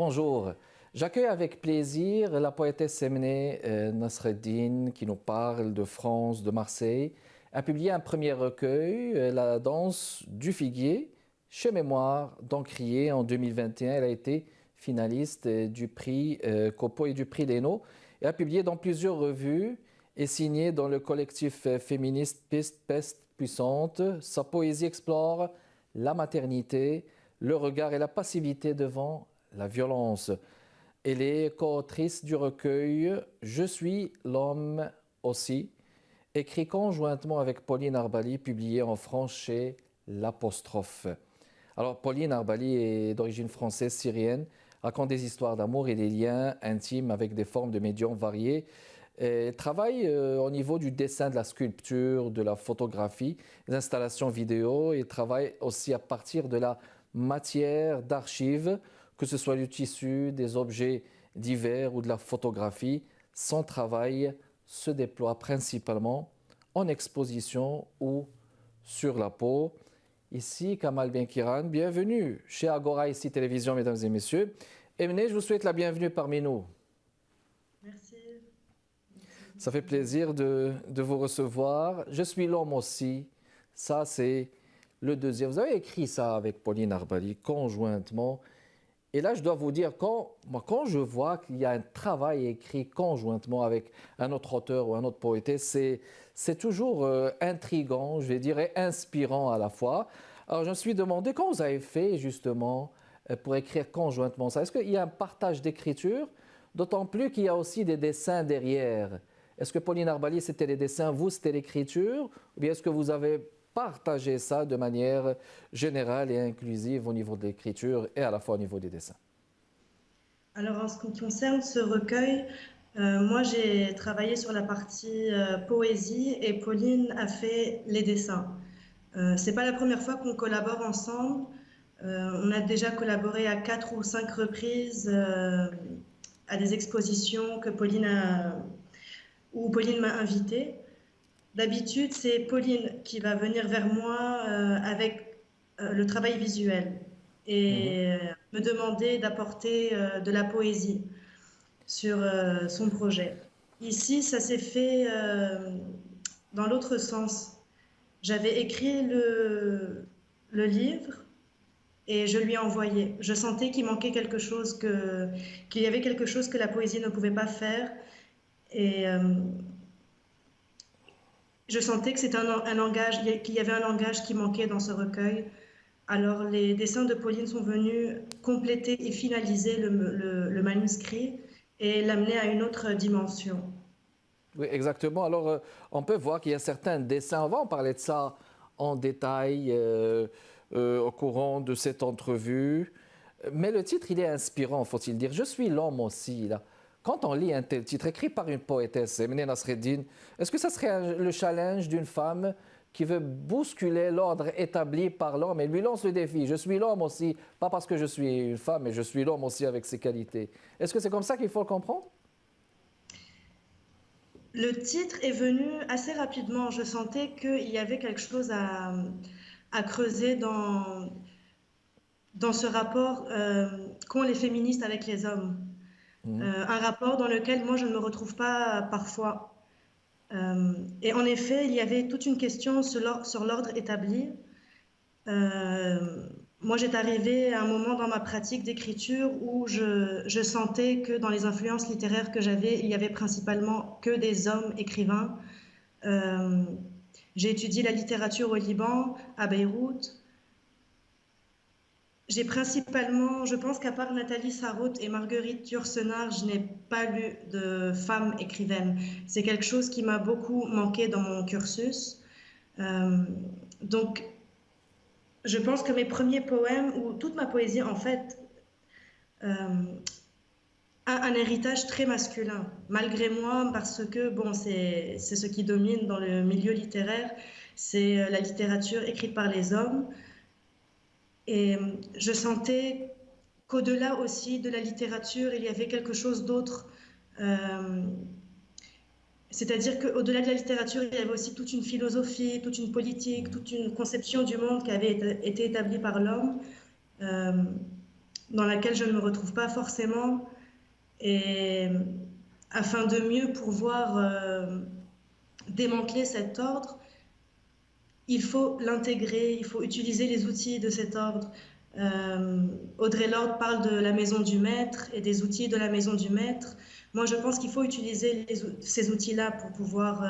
Bonjour. J'accueille avec plaisir la poétesse Emine Nasreddine qui nous parle de France, de Marseille. Elle a publié un premier recueil, La danse du figuier, chez Mémoire d'Encrier en 2021. Elle a été finaliste du prix Copo et du prix Léno. Elle a publié dans plusieurs revues et signée dans le collectif féministe Peste Puissante. Sa poésie explore la maternité, le regard et la passivité devant la violence. Elle est co-autrice du recueil Je suis l'homme aussi, écrit conjointement avec Pauline Arbali, publié en France chez L'Apostrophe. Alors, Pauline Arbali est d'origine française syrienne, raconte des histoires d'amour et des liens intimes avec des formes de médiums variées. Elle travaille au niveau du dessin, de la sculpture, de la photographie, des installations vidéo et travaille aussi à partir de la matière d'archives, que ce soit du tissu, des objets divers ou de la photographie. Son travail se déploie principalement en exposition ou sur la peau. Ici, Kamal Benkiran, bienvenue chez Agora, ici Télévision, mesdames et messieurs. Emine, je vous souhaite la bienvenue parmi nous. Merci. Ça fait plaisir de vous recevoir. Je suis l'homme aussi. Ça, c'est le deuxième. Vous avez écrit ça avec Pauline Arbali conjointement. Et là, je dois vous dire, quand je vois qu'il y a un travail écrit conjointement avec un autre auteur ou un autre poétesse, c'est toujours intriguant, je vais dire, et inspirant à la fois. Alors, je me suis demandé, quand vous avez fait justement pour écrire conjointement ça, est-ce qu'il y a un partage d'écriture, d'autant plus qu'il y a aussi des dessins derrière? Est-ce que Pauline Arbali, c'était les dessins, vous, c'était l'écriture? Ou bien est-ce que vous avez partager ça de manière générale et inclusive au niveau de l'écriture et à la fois au niveau des dessins? Alors, en ce qui concerne ce recueil, moi j'ai travaillé sur la partie poésie et Pauline a fait les dessins. C'est pas la première fois qu'on collabore ensemble. On a déjà collaboré à 4 ou 5 reprises à des expositions où Pauline m'a invitée. D'habitude, c'est Pauline qui va venir vers moi avec le travail visuel Mhm. et me demander d'apporter de la poésie sur son projet. Ici, ça s'est fait dans l'autre sens. J'avais écrit le livre et je lui ai envoyé. Je sentais qu'il manquait quelque chose, qu'il y avait quelque chose que la poésie ne pouvait pas faire. Et je sentais que c'était un langage, qu'il y avait un langage qui manquait dans ce recueil. Alors les dessins de Pauline sont venus compléter et finaliser le manuscrit et l'amener à une autre dimension. Oui, exactement. Alors, on peut voir qu'il y a certains dessins. On va en parler de ça en détail au courant de cette entrevue. Mais le titre, il est inspirant, faut-il dire. Je suis l'homme aussi, là. Quand on lit un tel titre écrit par une poétesse, Emine Nasreddine, est-ce que ça serait le challenge d'une femme qui veut bousculer l'ordre établi par l'homme et lui lance le défi? Je suis l'homme aussi, pas parce que je suis une femme, mais je suis l'homme aussi avec ses qualités. Est-ce que c'est comme ça qu'il faut le comprendre? Le titre est venu assez rapidement. Je sentais qu'il y avait quelque chose à creuser dans ce rapport qu'ont les féministes avec les hommes. Mhm. Un rapport dans lequel moi je ne me retrouve pas parfois. Et en effet, il y avait toute une question sur l'ordre établi. Euh, Moi, j'étais arrivée à un moment dans ma pratique d'écriture où je sentais que dans les influences littéraires que j'avais, il y avait principalement que des hommes écrivains. Euh, j'ai étudié la littérature au Liban, à Beyrouth. J'ai principalement, je pense qu'à part Nathalie Sarraute et Marguerite Yourcenar, je n'ai pas lu de femmes écrivaines. C'est quelque chose qui m'a beaucoup manqué dans mon cursus. Euh, donc, je pense que mes premiers poèmes, ou toute ma poésie en fait, euh, a un héritage très masculin, malgré moi, parce que bon, c'est ce qui domine dans le milieu littéraire, c'est la littérature écrite par les hommes. Et je sentais qu'au-delà aussi de la littérature, il y avait quelque chose d'autre. Euh, C'est-à-dire qu'au-delà de la littérature, il y avait aussi toute une philosophie, toute une politique, toute une conception du monde qui avait été établie par l'homme. Euh, dans laquelle je ne me retrouve pas forcément. Et afin de mieux pouvoir démanteler cet ordre, il faut l'intégrer, il faut utiliser les outils de cet ordre. Audre Lorde parle de la maison du maître et des outils de la maison du maître. Moi, je pense qu'il faut utiliser ces outils-là pour pouvoir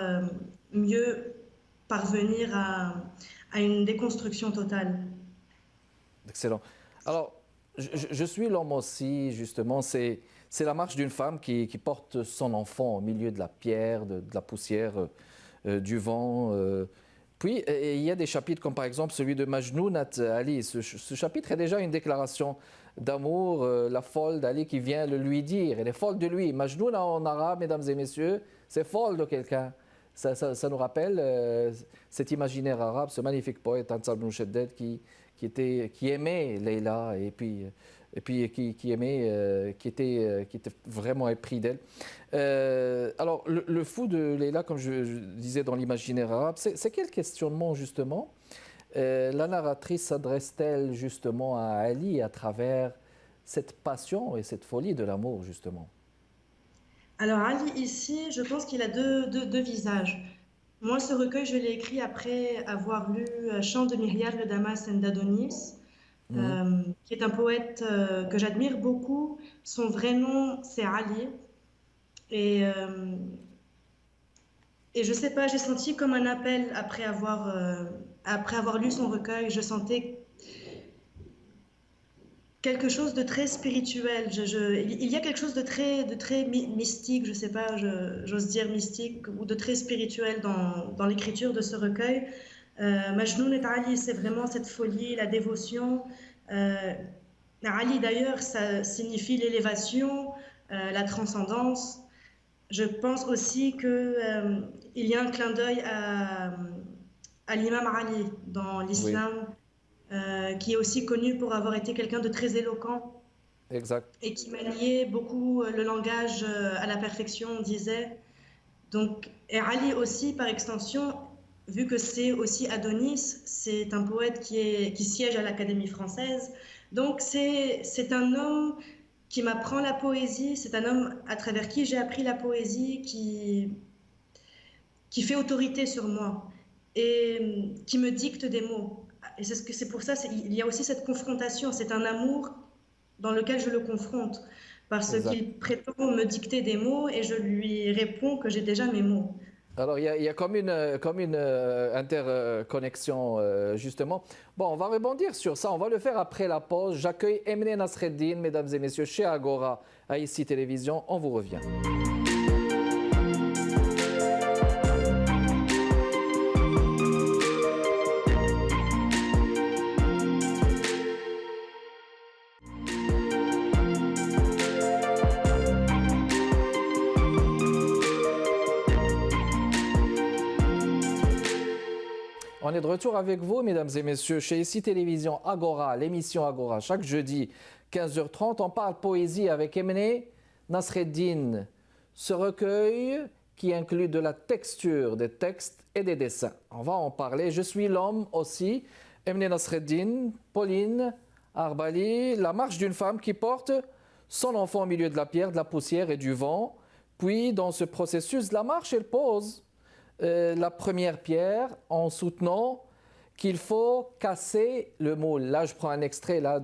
mieux parvenir à une déconstruction totale. Excellent. Alors, je suis l'homme aussi, justement. C'est la marche d'une femme qui porte son enfant au milieu de la pierre, de la poussière, du vent. Puis, il y a des chapitres comme par exemple celui de Majnounat Ali. Ce chapitre est déjà une déclaration d'amour, la folle d'Ali qui vient le lui dire. Elle est folle de lui. Majnouna en arabe, mesdames et messieurs, c'est folle de quelqu'un. Ça nous rappelle cet imaginaire arabe, ce magnifique poète Ansar ibn Shaddad qui aimait Leïla et puis qui était vraiment épris d'elle. Alors, le fou de Leïla, comme je disais dans l'imaginaire arabe, c'est quel questionnement justement la narratrice s'adresse-t-elle justement à Ali à travers cette passion et cette folie de l'amour justement? Alors Ali, ici, je pense qu'il a deux visages. Moi, ce recueil, je l'ai écrit après avoir lu Chant de Myriad, le Damas d'Adonis, Mhm. qui est un poète que j'admire beaucoup. Son vrai nom, c'est Ali. Et, euh, et je sais pas, j'ai senti comme un appel après avoir lu son recueil. Je sentais quelque chose de très spirituel. Il y a quelque chose de très mystique, je sais pas, j'ose dire mystique, ou de très spirituel dans l'écriture de ce recueil. Majnoun et Ali, c'est vraiment cette folie, la dévotion. Euh, Ali, d'ailleurs, ça signifie l'élévation, la transcendance. Je pense aussi il y a un clin d'œil à l'imam Ali dans Oui, l'islam, qui est aussi connu pour avoir été quelqu'un de très éloquent exact. et qui maniait beaucoup le langage à la perfection, on disait. Donc, et Ali aussi, par extension, vu que c'est aussi Adonis, c'est un poète qui siège à l'Académie française. Donc, c'est un homme qui m'apprend la poésie, c'est un homme à travers qui j'ai appris la poésie, qui fait autorité sur moi et qui me dicte des mots. Et c'est pour ça, il y a aussi cette confrontation, c'est un amour dans lequel je le confronte, parce Exact. qu'il prétend me dicter des mots et je lui réponds que j'ai déjà mes mots. Alors, il y a comme une interconnexion, justement. Bon, on va rebondir sur ça. On va le faire après la pause. J'accueille Emine Nasreddin, mesdames et messieurs, chez Agora, à ICI Télévision. On vous revient. On est de retour avec vous, mesdames et messieurs, chez ICI Télévision Agora, l'émission Agora. Chaque jeudi, 15h30, on parle poésie avec Emine Nasreddin. Ce recueil qui inclut de la texture, des textes et des dessins. On va en parler. Je suis l'homme aussi, Emine Nasreddin, Pauline Arbali, la marche d'une femme qui porte son enfant au milieu de la pierre, de la poussière et du vent. Puis, dans ce processus de la marche, elle pose la première pierre en soutenant qu'il faut casser le moule. Là, je prends un extrait là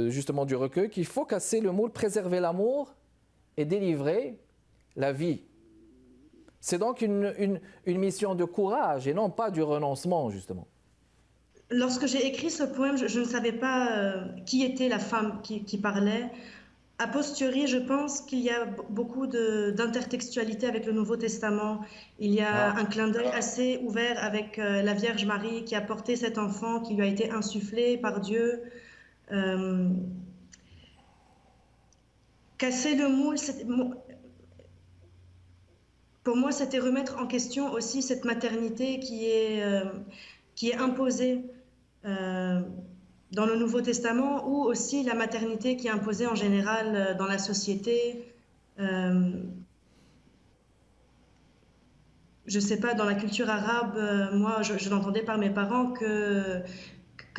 justement du recueil, qu'il faut casser le moule, préserver l'amour et délivrer la vie. C'est donc une mission de courage et non pas du renoncement, justement. Lorsque j'ai écrit ce poème, je ne savais pas qui était la femme qui parlait. A posteriori, je pense qu'il y a beaucoup d'intertextualité avec le Nouveau Testament. Il y a Ah, un clin d'œil assez ouvert avec la Vierge Marie qui a porté cet enfant qui lui a été insufflé par Dieu. Euh, Casser le moule, pour moi, c'était remettre en question aussi cette maternité qui est imposée euh, dans le Nouveau Testament, ou aussi la maternité qui est imposée en général dans la société. Euh, je sais pas, dans la culture arabe, moi, je l'entendais par mes parents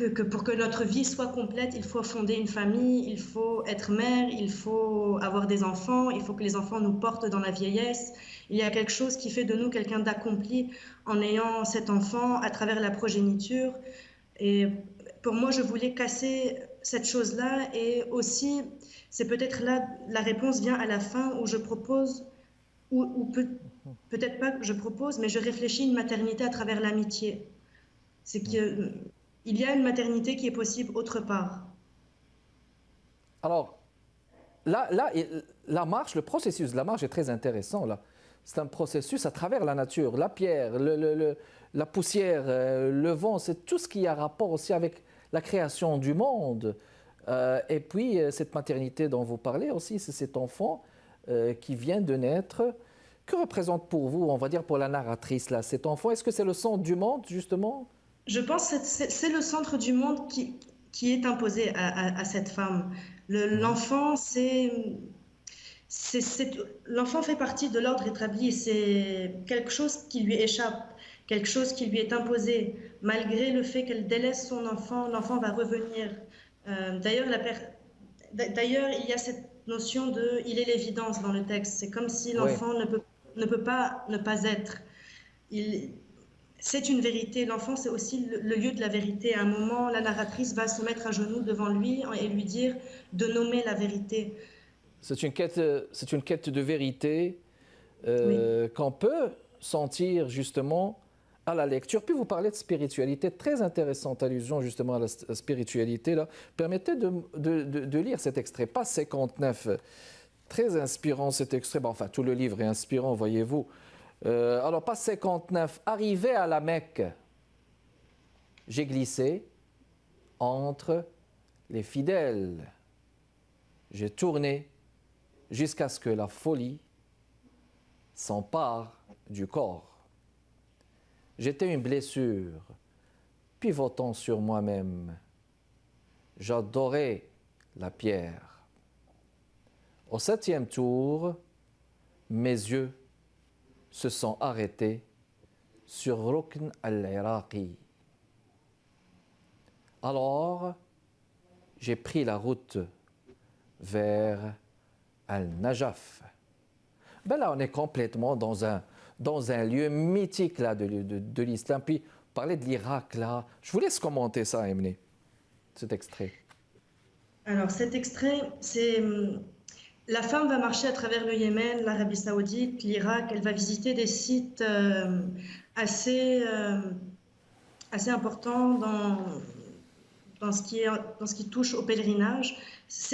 que pour que notre vie soit complète, il faut fonder une famille, il faut être mère, il faut avoir des enfants, il faut que les enfants nous portent dans la vieillesse. Il y a quelque chose qui fait de nous quelqu'un d'accompli en ayant cet enfant à travers la progéniture. Et pour moi, je voulais casser cette chose-là. Et aussi, c'est peut-être là, la réponse vient à la fin où je propose, ou peut-être pas que je propose, mais je réfléchis une maternité à travers l'amitié. C'est qu'il y a une maternité qui est possible autre part. Alors, la marche, le processus de la marche est très intéressant. Là. C'est un processus à travers la nature, la pierre, la poussière, le vent, c'est tout ce qui a rapport aussi avec la création du monde. Et puis, cette maternité dont vous parlez aussi, c'est cet enfant qui vient de naître. Que représente pour vous, on va dire pour la narratrice, là, cet enfant? Est-ce que c'est le centre du monde, justement? Je pense que c'est le centre du monde qui est imposé à cette femme. Mhm. L'enfant, l'enfant fait partie de l'ordre établi. C'est quelque chose qui lui échappe, quelque chose qui lui est imposé. Malgré le fait qu'elle délaisse son enfant, l'enfant va revenir. D'ailleurs, d'ailleurs, il y a cette notion de il est l'évidence dans le texte. C'est comme si Oui. l'enfant ne peut pas ne pas être. Il, c'est une vérité. L'enfant, c'est aussi le lieu de la vérité. À un moment, la narratrice va se mettre à genoux devant lui et lui dire de nommer la vérité. C'est une quête de vérité Oui. qu'on peut sentir justement à la lecture. Puis vous parlez de spiritualité, très intéressante allusion justement à la spiritualité. Là. Permettez de lire cet extrait, pas 59. Très inspirant cet extrait. Bon, enfin, tout le livre est inspirant, voyez-vous. Alors, pas 59. Arrivé à la Mecque, j'ai glissé entre les fidèles. J'ai tourné jusqu'à ce que la folie s'empare du corps. J'étais une blessure, pivotant sur moi-même. J'adorais la pierre. Au 7e tour, mes yeux se sont arrêtés sur Rukn al-Iraqi. Alors, j'ai pris la route vers Al-Najaf. Ben là, on est complètement dans un lieu mythique là, de l'islam. Puis, parler de l'Irak, là, je vous laisse commenter ça, Emily, cet extrait. Alors, cet extrait, c'est la femme va marcher à travers le Yémen, l'Arabie Saoudite, l'Irak. Elle va visiter des sites assez, assez importants dans ce qui touche au pèlerinage.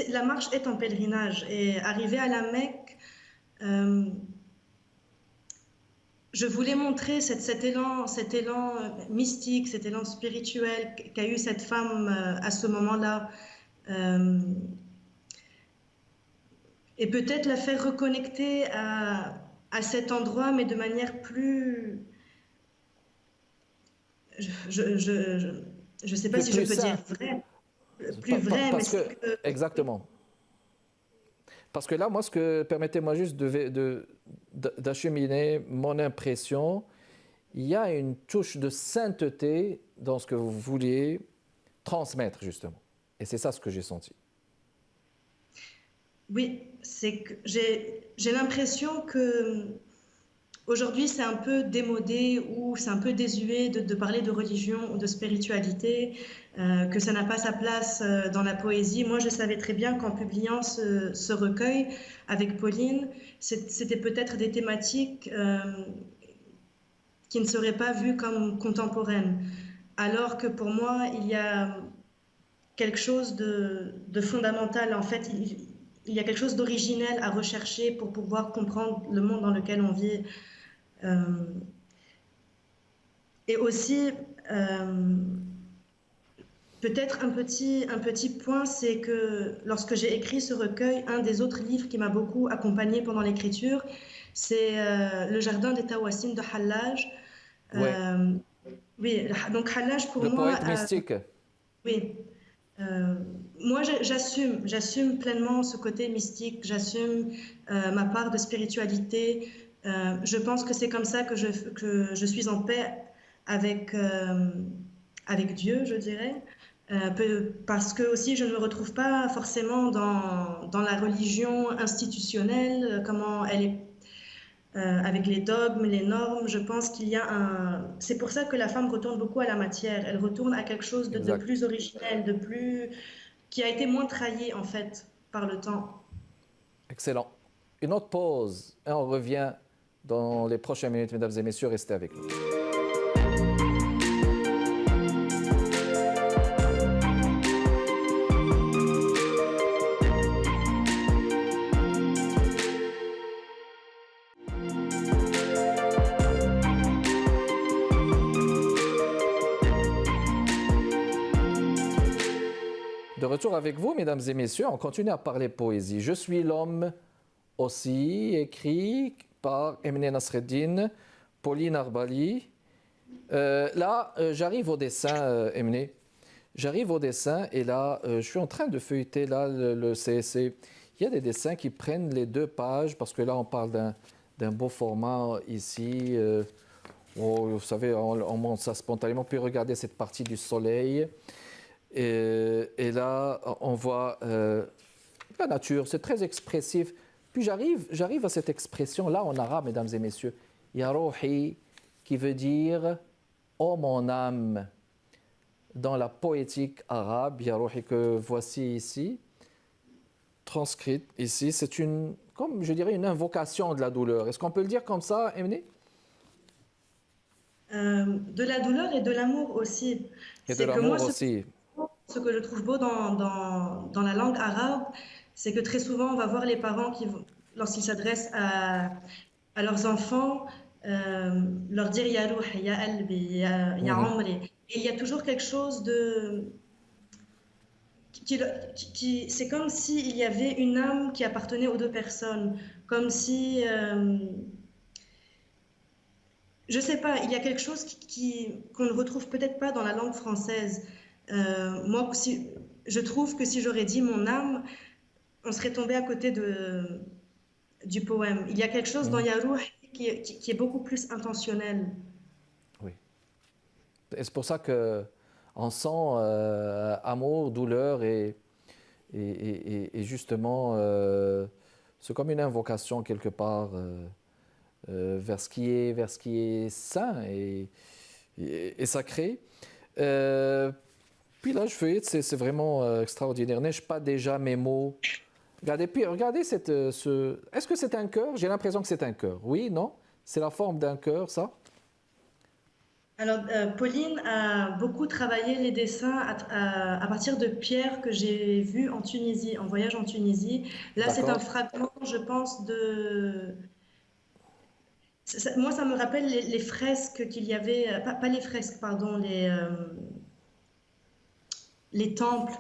La marche est un pèlerinage et arriver à la Mecque, je voulais montrer cet élan mystique, cet élan spirituel qu'a eu cette femme à ce moment-là. Et peut-être la faire reconnecter à cet endroit, mais de manière plus... Je sais pas si je Plus peux dire simple. vrai, plus vrai, mais Parce c'est que, que... exactement. Parce que là, moi, permettez-moi juste d'acheminer mon impression. Il y a une touche de sainteté dans ce que vous vouliez transmettre, justement. Et c'est ça ce que j'ai senti. Oui, c'est que j'ai l'impression que aujourd'hui c'est un peu démodé ou c'est un peu désuet de parler de religion ou de spiritualité, que ça n'a pas sa place dans la poésie. Moi, je savais très bien qu'en publiant ce recueil avec Pauline, c'était peut-être des thématiques qui ne seraient pas vues comme contemporaines. Alors que pour moi, il y a quelque chose de fondamental. En fait, il y a quelque chose d'originel à rechercher pour pouvoir comprendre le monde dans lequel on vit. Euh, et aussi, euh, peut-être un petit point, c'est que lorsque j'ai écrit ce recueil, un des autres livres qui m'a beaucoup accompagné pendant l'écriture, c'est Le Jardin des Tawassines de Hallaj. Oui, Euh, oui, donc Hallaj pour le moi, poète mystique. oui, Euh, moi, j'assume pleinement ce côté mystique, j'assume ma part de spiritualité. Je pense que c'est comme ça que je suis en paix avec, avec Dieu, je dirais. Parce que aussi je ne me retrouve pas forcément dans la religion institutionnelle, comment elle est avec les dogmes, les normes. Je pense qu'il y a un... C'est pour ça que la femme retourne beaucoup à la matière. Elle retourne à quelque chose de Exact. plus originel, de plus... qui a été moins trahi en fait par le temps. Excellent. Une autre pause et on revient dans les prochaines minutes, mesdames et messieurs. Restez avec nous. De retour avec vous, mesdames et messieurs, on continue à parler poésie. Je suis l'homme aussi, écrit par Emine Nasreddin, Pauline Arbali. J'arrive au dessin, Emine. J'arrive au dessin et là, je suis en train de feuilleter là, le CSC. Il y a des dessins qui prennent les 2 pages parce que là, on parle d'un beau format ici. Vous savez, on monte ça spontanément. Puis regardez cette partie du soleil. Et là, on voit la nature, c'est très expressif. Puis j'arrive à cette expression-là en arabe, mesdames et messieurs. Ya Ruhi, qui veut dire oh mon âme. Dans la poétique arabe, Ya Ruhi, que voici ici, transcrite ici, c'est une, comme je dirais, une invocation de la douleur. Est-ce qu'on peut le dire comme ça, Emily? De la douleur et de l'amour aussi. Et de C'est que moi, l'amour aussi. ce que je trouve beau dans la langue arabe, c'est que très souvent, on va voir les parents lorsqu'ils s'adressent à leurs enfants, leur dire Ya Ruh, Ya Albi, Ya Mhm. Omri. Et il y a toujours quelque chose de... c'est comme s'il y avait une âme qui appartenait aux deux personnes. Comme si... je sais pas, il y a quelque chose qu'on ne retrouve peut-être pas dans la langue française. Moi, je trouve que si j'aurais dit mon âme, on serait tombé à côté du poème. Il y a quelque chose dans Mhm. Yarouh qui est beaucoup plus intentionnel. Oui. Et c'est pour ça que on sent amour, douleur et justement, c'est comme une invocation quelque part vers ce qui est saint et sacré. Euh, Puis là, je feuillette, c'est vraiment extraordinaire. N'ai-je pas déjà mes mots? Regardez, puis regardez Est-ce que c'est un cœur? J'ai l'impression que c'est un cœur. Oui, non? C'est la forme d'un cœur, ça? Alors, Pauline a beaucoup travaillé les dessins à partir de pierres que j'ai vues en Tunisie, en voyage en Tunisie. Là, c'est un D'accord. fragment, je pense, moi, ça me rappelle les fresques qu'il y avait, pas les fresques, pardon, les temples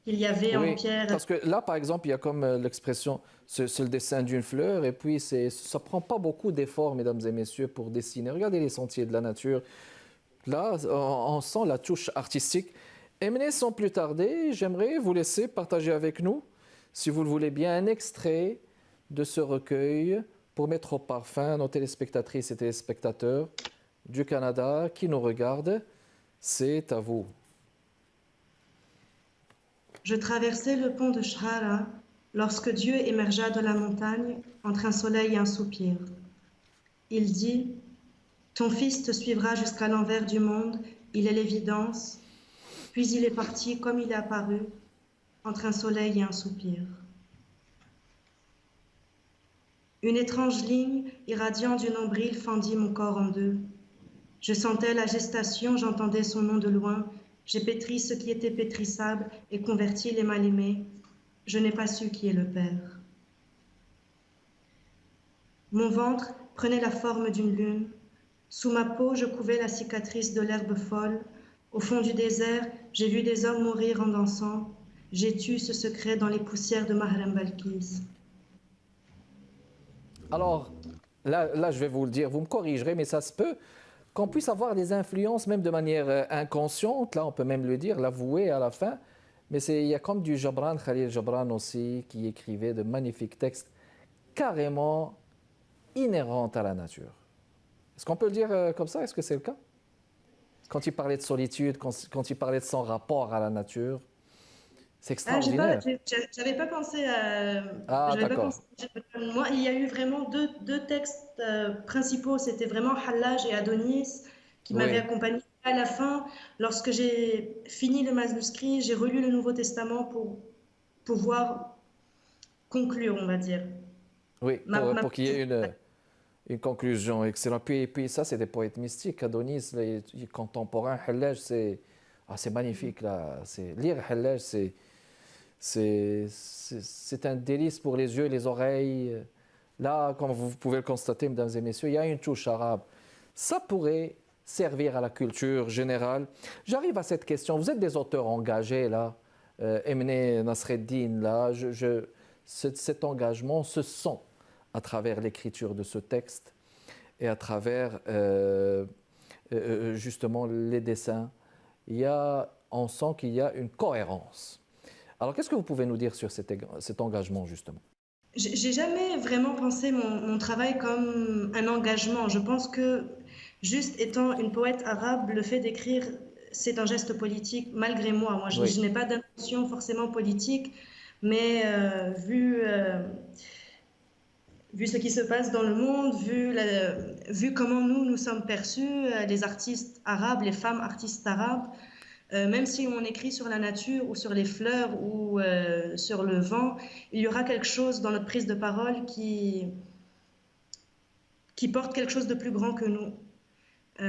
qu'il y avait en Oui, pierre. parce que là, par exemple, il y a comme l'expression, c'est le dessin d'une fleur, et puis ça prend pas beaucoup d'efforts, mesdames et messieurs, pour dessiner. Regardez les sentiers de la nature. Là, on sent la touche artistique. Et sans plus tarder, j'aimerais vous laisser partager avec nous, si vous le voulez bien, un extrait de ce recueil pour mettre au parfum nos téléspectatrices et téléspectateurs du Canada qui nous regardent. C'est à vous. Je traversais le pont de Shahara lorsque Dieu émergea de la montagne entre un soleil et un soupir. Il dit: ton fils te suivra jusqu'à l'envers du monde, il est l'évidence. Puis il est parti comme il est apparu, entre un soleil et un soupir. Une étrange ligne irradiant du nombril fendit mon corps en deux. Je sentais la gestation, j'entendais son nom de loin. J'ai pétri ce qui était pétrissable et converti les mal-aimés. Je n'ai pas su qui est le Père. Mon ventre prenait la forme d'une lune. Sous ma peau, je couvais la cicatrice de l'herbe folle. Au fond du désert, j'ai vu des hommes mourir en dansant. J'ai tué ce secret dans les poussières de Mahrem Balkis. Alors, là, je vais vous le dire, vous me corrigerez, mais ça se peut qu'on puisse avoir des influences même de manière inconsciente, là on peut même le dire, l'avouer à la fin, mais il y a comme du Gibran, Khalil Gibran aussi, qui écrivait de magnifiques textes carrément inhérents à la nature. Est-ce qu'on peut le dire comme ça? Est-ce que c'est le cas? Quand il parlait de solitude, quand il parlait de son rapport à la nature, c'est Ah, extraordinaire. j'avais pas pensé à, Ah, j'avais pas d'accord. pensé. Moi, il y a eu vraiment deux textes principaux. C'était vraiment Hallaj et Adonis qui m'avaient Oui, accompagné à la fin. Lorsque j'ai fini le manuscrit, j'ai relu le Nouveau Testament pour pouvoir conclure, on va dire. oui, Ma pour qu'il y ait une conclusion excellente. Puis ça, c'est des poètes mystiques. Adonis, les contemporains, Hallaj, c'est magnifique. Là. Lire Hallaj, c'est un délice pour les yeux et les oreilles. Là, comme vous pouvez le constater, mesdames et messieurs, il y a une touche arabe. Ça pourrait servir à la culture générale. J'arrive à cette question. Vous êtes des auteurs engagés, là. Emine Nasreddin, là. Cet engagement se sent à travers l'écriture de ce texte et à travers justement les dessins. On sent qu'il y a une cohérence. Alors, qu'est-ce que vous pouvez nous dire sur cet engagement, justement? J'ai jamais vraiment pensé mon travail comme un engagement. Je pense que juste étant une poète arabe, le fait d'écrire, c'est un geste politique, malgré moi. Moi, Oui, je n'ai pas d'intention forcément politique, mais vu ce qui se passe dans le monde, vu comment nous sommes perçus, les artistes arabes, les femmes artistes arabes, même si on écrit sur la nature ou sur les fleurs ou sur le vent, il y aura quelque chose dans notre prise de parole qui porte quelque chose de plus grand que nous. oui,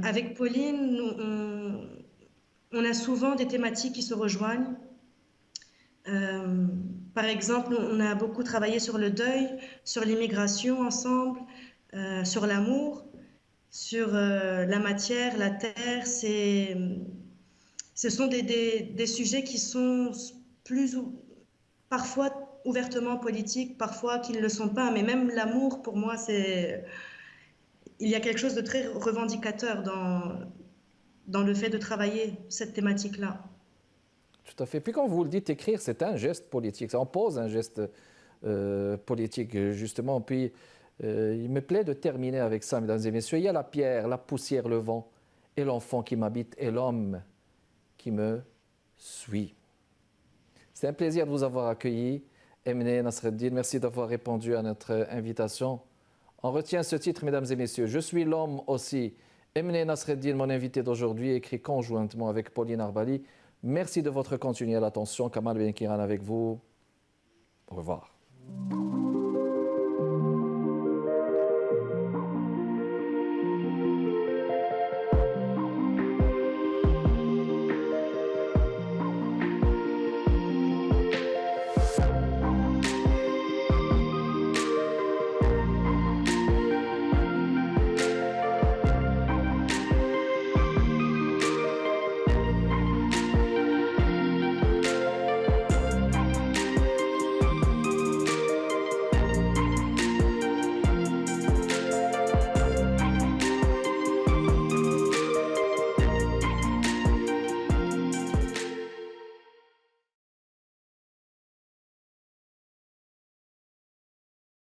Avec Pauline, on a souvent des thématiques qui se rejoignent. Euh, Par exemple, on a beaucoup travaillé sur le deuil, sur l'immigration ensemble, sur l'amour, sur la matière, la terre. Ce sont des sujets qui sont plus parfois ouvertement politiques, parfois qui ne le sont pas. Mais même l'amour, pour moi, il y a quelque chose de très revendicateur dans le fait de travailler cette thématique-là. tout à fait. Puis quand vous le dites, écrire, c'est un geste politique. Ça en pose un geste politique, justement. Puis il me plaît de terminer avec ça, mesdames et messieurs. Il y a la pierre, la poussière, le vent, et l'enfant qui m'habite, et l'homme qui me suit. C'est un plaisir de vous avoir accueilli. Emine Nasreddin, merci d'avoir répondu à notre invitation. On retient ce titre, mesdames et messieurs. Je suis l'homme aussi. Emine Nasreddin, mon invité d'aujourd'hui, écrit conjointement avec Pauline Arbali. Merci de votre continuelle attention. Kamal Benkiran avec vous. Au revoir.